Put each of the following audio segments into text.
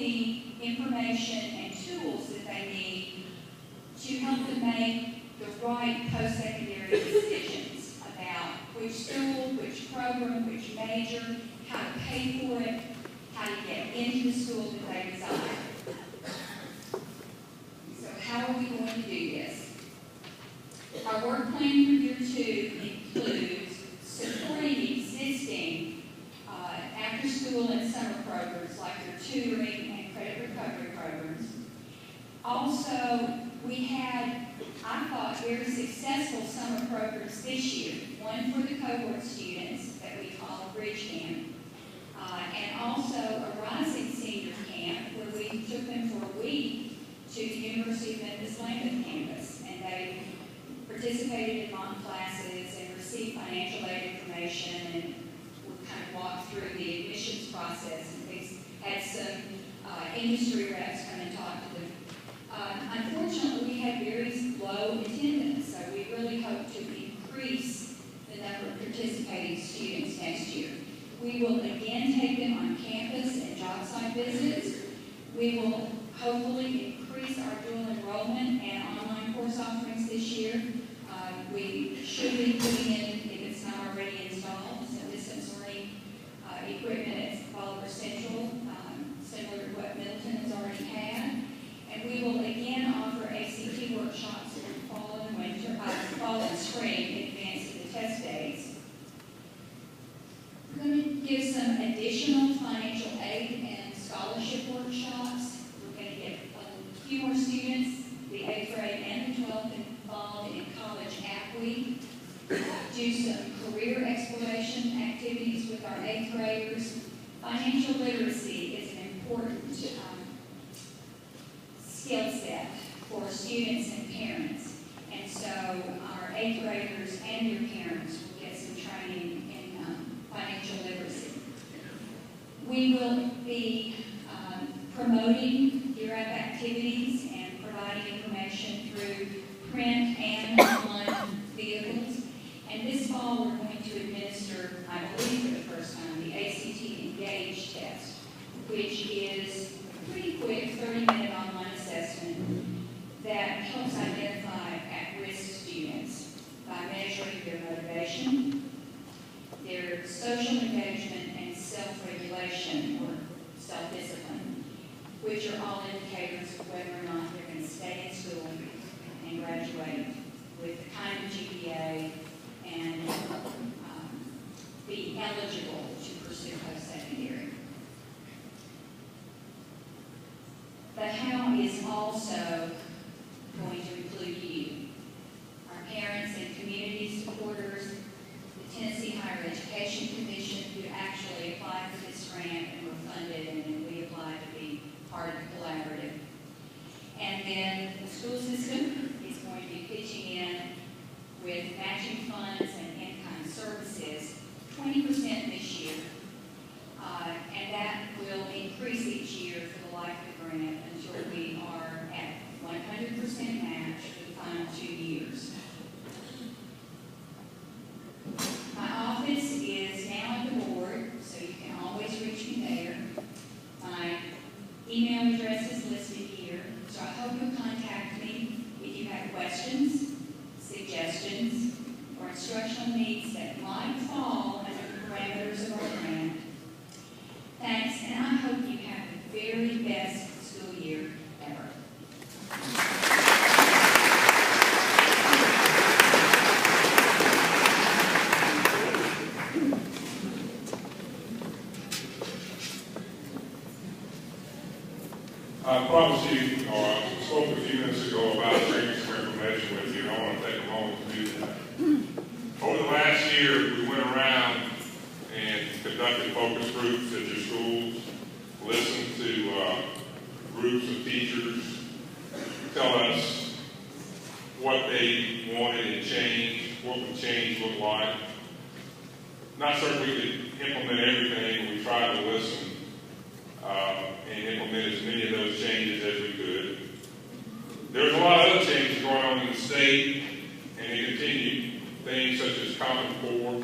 the information and tools that they need to help them make the right post-secondary decisions about which school, which program, which major, how to pay for it, how to get into the school that they reside. So how are we going to do this? Our work plan for year 2 includes supporting existing after-school and summer programs like their tutoring and credit recovery programs. Also, we had, I thought, very successful summer programs this year. One for the cohort students that we call Bridge Camp, and also a Rising Senior Camp where we took them for a week to the University of Memphis Lambeth campus, and they participated in mock classes and received financial aid information, and we kind of walked through the admissions process, and they had some industry reps come and talk to them. Unfortunately, we had very low attendance, so we really hope to increase the number of participating students next year. We will again take them on campus and job site visits. We will hopefully increase our dual enrollment and online course offerings this year. We should be putting in, if it's not already installed, some distance learning equipment at Bolivar Central, similar to what Middleton has already had. And we will again offer ACT workshops in fall and winter, fall and spring in advance of the test days. We're going to give some additional financial aid and scholarship workshops. We're going to get a few more students, the 8th grade and the 12th, involved in College App Week. Do some career exploration activities with our 8th graders. Financial literacy is an important skill set for students and parents. And so our 8th graders and your parents will get some training in financial literacy. We will be promoting Gear Up activities and providing information through print and online vehicles. And this fall we're going to administer, I believe for the first time, the ACT Engage test, which is a pretty quick 30-minute online assessment that helps identify at-risk students by measuring their motivation, their social engagement, and self-regulation or self-discipline, which are all indicators of whether or not they're going to stay in school and graduate with the kind of GPA and be eligible to pursue post-secondary. The how is also going to include you, our parents and community supporters, the Tennessee Higher Education Commission, who actually applied for this grant and were funded, and then we applied to be part of the collaborative. And then the school system is going to be pitching in with matching funds and in-kind services, 20% this year, and that will increase each year for the life of the grant until we are at 100% match for the final 2 years. My office is now at the board, so you can always reach me there. My email address is listed here, so I hope you'll contact me if you have questions, suggestions, or instructional needs that might fall under the parameters of our grant. Thanks, and I hope you have the very best school year ever. I promised you, or I spoke a few minutes ago about sharing some information with you, and I want to take a moment to do that. Over the last year, we went around and conducted focus groups at your schools, listened to groups of teachers tell us what they wanted and changed, what would change look like. Not certain we could implement everything, but we tried to listen and implement as many of those changes as we could. There was a lot of other changes going on in the state, and they continue. Things such as Common Core,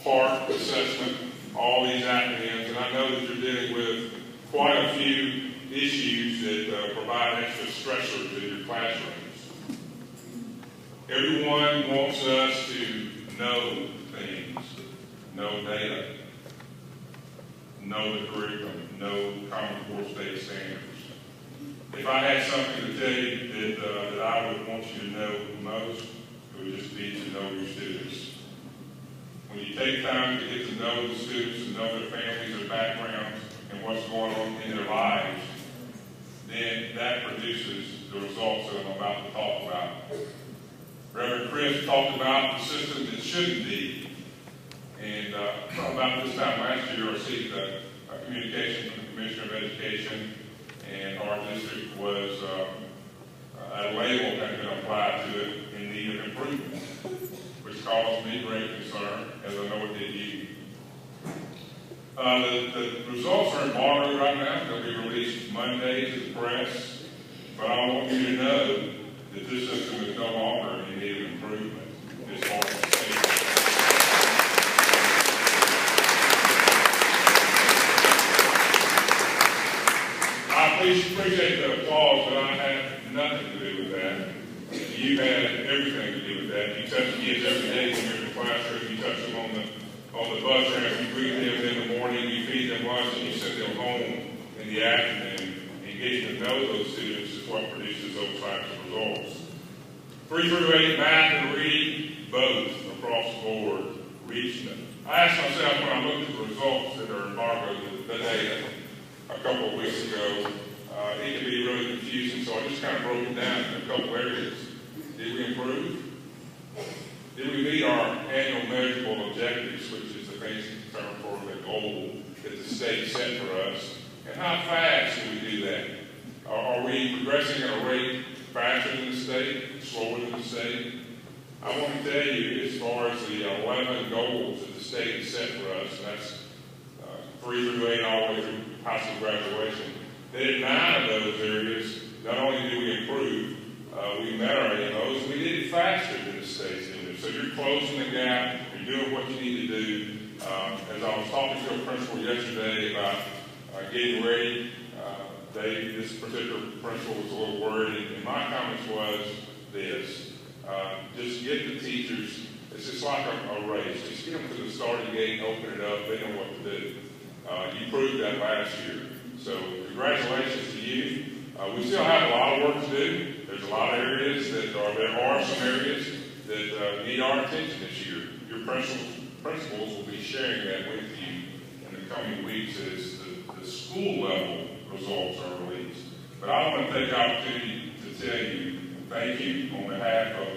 PART assessment, all these acronyms, and I know that you're dealing with quite a few issues that provide extra stressors in your classrooms. Everyone wants us to know things, know data, know the curriculum, know Common Core state standards. If I had something to tell you that I would want you to know most, it would just be to know your students. When you take time to get to know the students and know their families, their backgrounds, and what's going on in their lives, then that produces the results that I'm about to talk about. Reverend Chris talked about the system that shouldn't be. And about this time last year, I received a communication from the Commissioner of Education, and our district was, a label had been applied to it in need of improvement, which caused me great concern, as I know it did you. The results are embargoed right now. They'll be released Monday to the press. But I want you to know that this system is no longer in need of improvement as far as the state. I appreciate the applause, but I had nothing to do with that. You had everything to do with that. You touch kids every day when you're in the classroom. You touch them on the bus ramp. You greet them in the morning. You feed them lunch, and you send them home in the afternoon. And getting to know those students is what produces those types of results. 3 through 8 math and reading, both across the board, reaching them. I asked myself when I looked at the results that are embargoed today, a couple of weeks ago, it can be really confusing, so I just kind of broke it down in a couple areas. Did we improve? Did we meet our annual measurable objectives, which is the basic term for the goal that the state set for us? And how fast do we do that? Are we progressing at a rate faster than the state, slower than the state? I want to tell you, as far as the 11 goals that the state has set for us, and that's 3 through 8 all the way through high school graduation, that in 9 of those areas, not only did we improve, we met our AMOs, we did it faster than the state's doing it. So you're closing the gap, you're doing what you need to do. As I was talking to a principal yesterday about getting ready, this particular principal was a little worried, and my comments was this. Just get the teachers, it's just like a race. Just get them to the starting gate and open it up. They know what to do. You proved that last year. So congratulations to you. We still have a lot of work to do. There's a lot of areas there are some areas that need our attention this year. Your principals will be sharing that with you in the coming weeks as the school level results are released. But I want to take the opportunity to tell you thank you on behalf of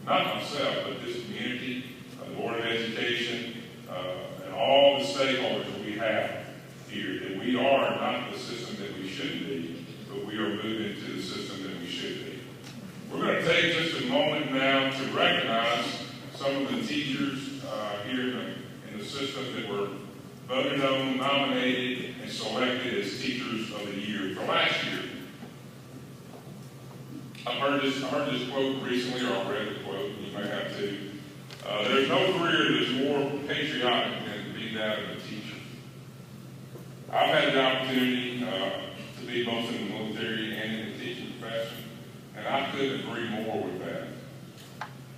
not myself, but this community, the Board of Education, and all the stakeholders that we have here, that we are not the system that we should be, but we are moving to the system that we should be. We're going to take just a moment now to recognize some of the teachers here in the system that were voted on, nominated, and selected as Teachers of the Year for last year. I heard this quote recently, or I read the quote, you may have too. There's no career that's more patriotic than to be that of a teacher. I've had the opportunity to be both in the military and in the teaching profession, and I couldn't agree more with that.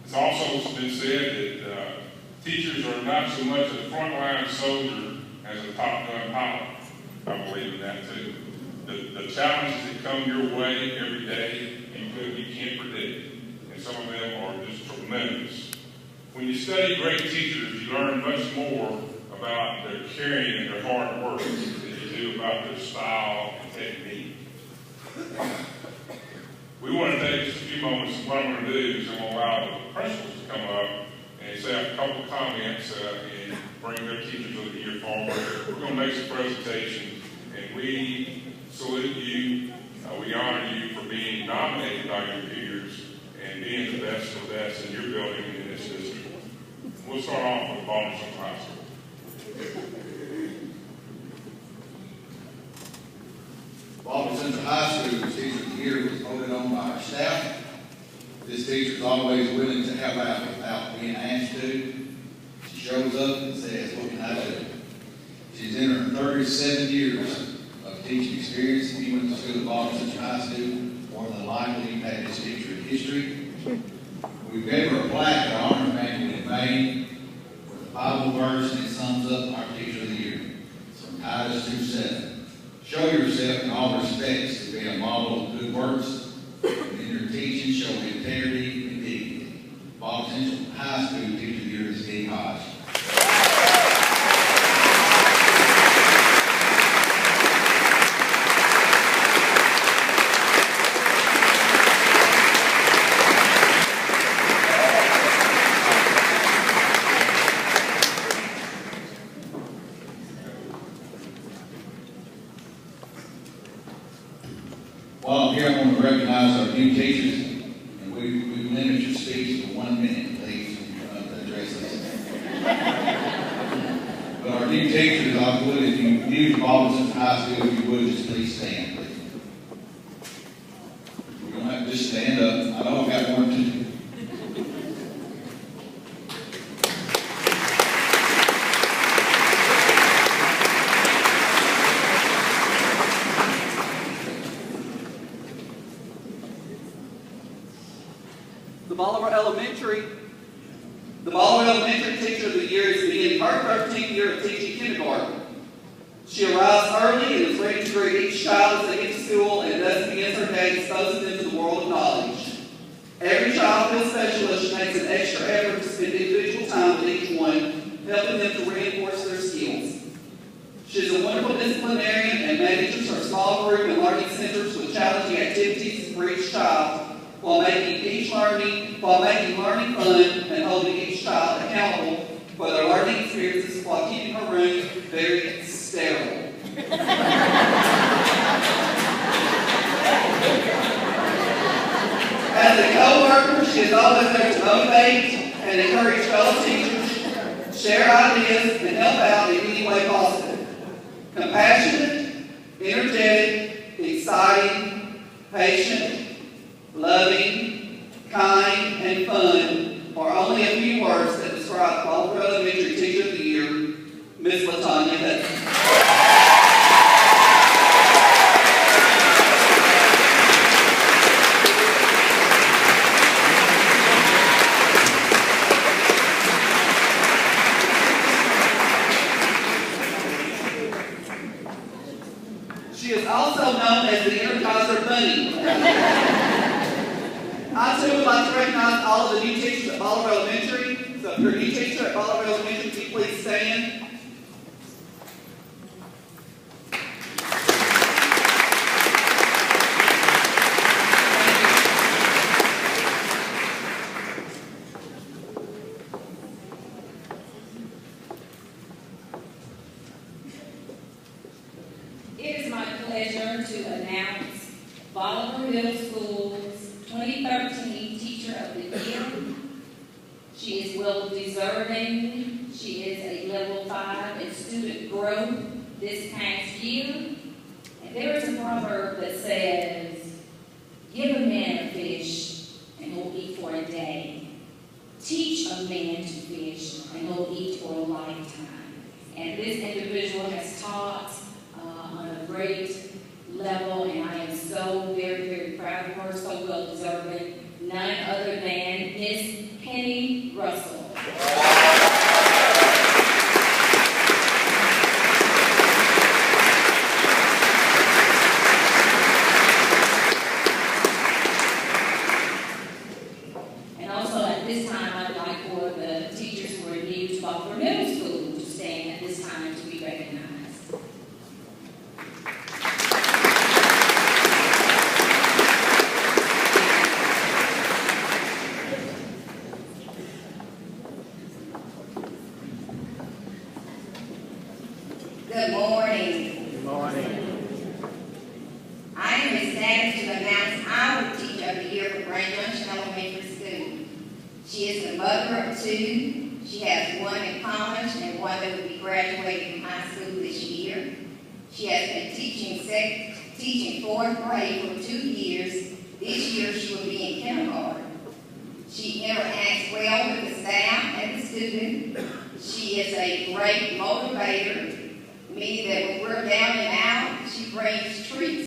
It's also been said that teachers are not so much a frontline soldier as a Top Gun pilot. I believe in that too. The challenges that come your way every day, you can't predict, and some of them are just tremendous. When you study great teachers, you learn much more about their caring and their hard work than you do about their style and technique. We want to take just a few moments. What I'm going to do is I'm going to allow the principals to come up and say a couple of comments and bring their Teachers of the Year forward. We're going to make some presentations, and we salute you. We honor you for being nominated by your peers and being the best of the best in your building and in this district. We'll start off with Baltimore High School. Baltimore Central High School's Teacher of the Year was voted on by our staff. This teacher is always willing to help out without being asked to. She shows up and says, "What can I do?" She's in her 37 years of teaching experience. If you went to school at Baldwin Central High School, more than likely you had this teacher in history. We've given her a plaque at our honor banquet in May with a Bible verse, and it sums up our Teacher of the Year. It's from Titus 2:7. Show yourself in all respects to be a model of good works, and in your teaching show integrity and dignity. Baldwin Central High School Teacher of the Year is Dee Hodge. While I'm here, I want to recognize our new teachers, and we limit your speech to 1 minute, please, when you address this. But our new teachers, I would, if you use Baldwin Central High School, if you would, just please stand, please. You don't have to just stand up. I know I've got one or two. The Bolivar Elementary Teacher of the Year is beginning her 13th year of teaching kindergarten. She arrives early and is ready to greet each child as they get to school, and thus begins her day exposing them to the world of knowledge. Every child feels special as she makes an extra effort to spend individual time with each one, helping them to reinforce their skills. She is a wonderful disciplinarian and manages her small group and learning centers with challenging activities for each child, while making learning fun and holding each child accountable for their learning experiences while keeping her room very sterile. As a co-worker, she is always there to motivate and encourage fellow teachers, share ideas, and help out in any way possible. Compassionate, energetic, exciting, patient, loving, kind, and fun are only a few words that describe Bolivar Elementary Teacher of the Year, Miss LaTanya Hudson. She is also known as the Energizer Bunny. I too would like to recognize all of the new teachers at Bolivar Elementary. So if you're a new teacher at Bolivar Elementary, can you please stand? It is my pleasure to announce Bolivar Middle School's 2013 Teacher of the Year. She is well deserving. She is a level 5 in student growth this past year. And there is a proverb that says, give a man a fish and he'll eat for a day. Teach a man to fish and he'll eat for a lifetime. And this individual has taught on a great level, and I am so very, very proud of her, so well deserving. None other than Miss Penny Russell. And also at this time, I'd like for the teachers who are new to Bolivar Middle School to stand at this time to be recognized. Good morning. Good morning. I am ecstatic to announce our Teacher of the Year for Grand Junction Elementary School. She is the mother of 2. She has one in college and one that will be graduating from high school this year. She has been teaching 4th grade for 2 years. This year she will be in kindergarten. She interacts well with the staff and the students. She is a great motivator, meaning that when we're down and out, She brings treats